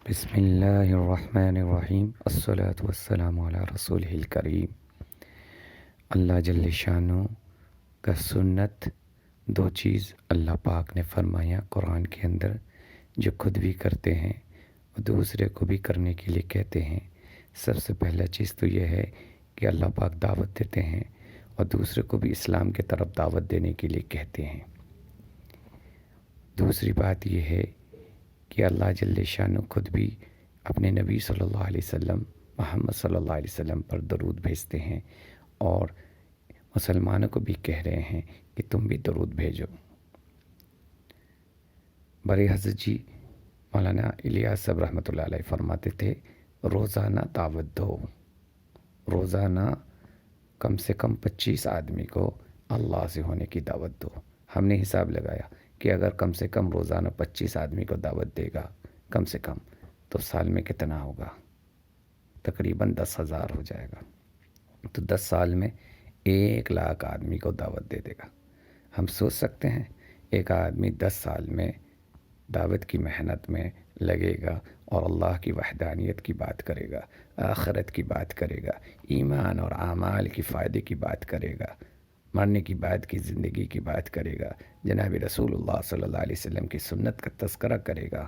بسم اللہ الرحمن الرحیم الصلاۃ والسلام علی رسول الکریم۔ اللہ جل شانہ کا سنت دو چیز اللہ پاک نے فرمایا قرآن کے اندر، جو خود بھی کرتے ہیں اور دوسرے کو بھی کرنے کے لیے کہتے ہیں۔ سب سے پہلا چیز تو یہ ہے کہ اللہ پاک دعوت دیتے ہیں اور دوسرے کو بھی اسلام کی طرف دعوت دینے کے لیے کہتے ہیں۔ دوسری بات یہ ہے کہ اللہ جل شانہ خود بھی اپنے نبی صلی اللہ علیہ وسلم محمد صلی اللہ علیہ وسلم پر درود بھیجتے ہیں اور مسلمانوں کو بھی کہہ رہے ہیں کہ تم بھی درود بھیجو۔ بڑے حضرت جی مولانا الیاس صاحب رحمۃ اللہ علیہ فرماتے تھے، روزانہ دعوت دو، روزانہ کم سے کم 25 آدمی کو اللہ سے ہونے کی دعوت دو۔ ہم نے حساب لگایا کہ اگر کم سے کم روزانہ 25 آدمی کو دعوت دے گا کم سے کم، تو سال میں کتنا ہوگا؟ تقریباً 10,000 ہو جائے گا۔ تو 10 سال میں 1,00,000 آدمی کو دعوت دے دے گا۔ ہم سوچ سکتے ہیں ایک آدمی 10 سال میں دعوت کی محنت میں لگے گا اور اللہ کی وحدانیت کی بات کرے گا، آخرت کی بات کرے گا، ایمان اور اعمال کی فائدے کی بات کرے گا، مرنے کی بعد کی زندگی کی بات کرے گا، جناب رسول اللہ صلی اللہ علیہ وسلم کی سنت کا تذکرہ کرے گا،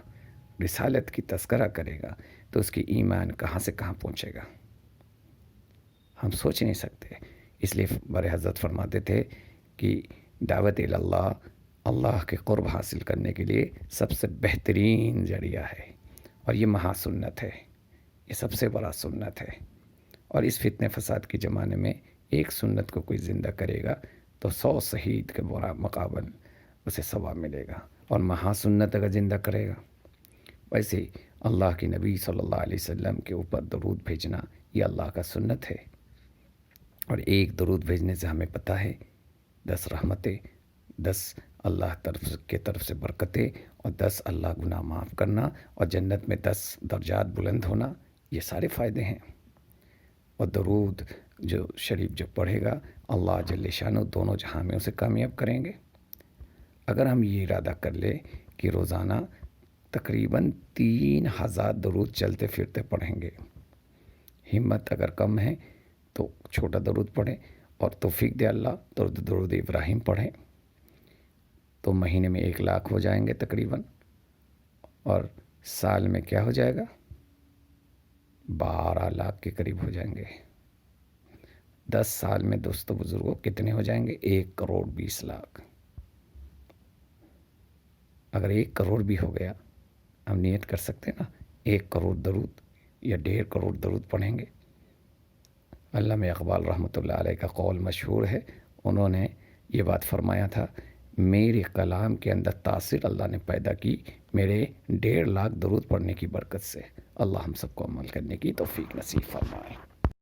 رسالت کی تذکرہ کرے گا، تو اس کی ایمان کہاں سے کہاں پہنچے گا؟ ہم سوچ نہیں سکتے۔ اس لیے بڑے حضرت فرماتے تھے کہ دعوت اللہ، اللہ کے قرب حاصل کرنے کے لیے سب سے بہترین ذریعہ ہے، اور یہ مہا سنت ہے، یہ سب سے بڑا سنت ہے۔ اور اس فتنے فساد کے زمانے میں ایک سنت کو کوئی زندہ کرے گا تو 100 شہید کے برا مقابل اسے ثواب ملے گا، اور مہا سنت اگر زندہ کرے گا۔ ویسے ہی اللہ کے نبی صلی اللہ علیہ وسلم کے اوپر درود بھیجنا یہ اللہ کا سنت ہے، اور ایک درود بھیجنے سے ہمیں پتہ ہے 10 رحمتیں، 10 اللہ کی طرف سے برکتیں، اور 10 اللہ گناہ معاف کرنا، اور جنت میں 10 درجات بلند ہونا، یہ سارے فائدے ہیں۔ اور درود جو شریف جو پڑھے گا اللہ جل شانہ دونوں جہاں میں اسے کامیاب کریں گے۔ اگر ہم یہ ارادہ کر لیں کہ روزانہ تقریباً 3,000 درود چلتے پھرتے پڑھیں گے، ہمت اگر کم ہے تو چھوٹا درود پڑھیں، اور توفیق دے اللہ تو درود ابراہیم پڑھیں، تو مہینے میں 1,00,000 ہو جائیں گے تقریباً، اور سال میں کیا ہو جائے گا؟ 12,00,000 کے قریب ہو جائیں گے۔ 10 سال میں دوستو بزرگوں کتنے ہو جائیں گے؟ 1,20,00,000۔ اگر 1 کروڑ بھی ہو گیا، ہم نیت کر سکتے نا 1 کروڑ درود یا 1.5 کروڑ درود پڑھیں گے۔ علامہ اقبال رحمۃ اللہ علیہ کا قول مشہور ہے، انہوں نے یہ بات فرمایا تھا، میرے کلام کے اندر تاثیر اللہ نے پیدا کی میرے 1.5 لاکھ درود پڑھنے کی برکت سے۔ اللہ ہم سب کو عمل کرنے کی توفیق نصیب فرمائے۔